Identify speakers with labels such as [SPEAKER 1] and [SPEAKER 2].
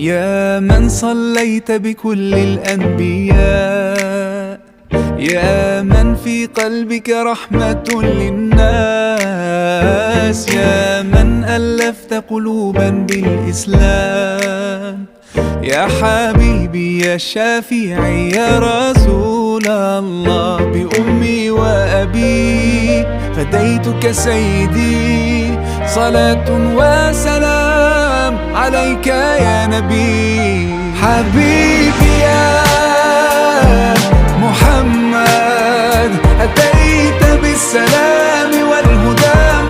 [SPEAKER 1] يا من صليت بكل الأنبياء، يا من في قلبك رحمة للناس، يا من ألفت قلوبا بالإسلام، يا حبيبي يا شافعي يا رسول الله، بأمي وأبي فديتك سيدي، صلاة وسلام عليك يا نبي. حبيبي يا محمد أتيت بالسلام،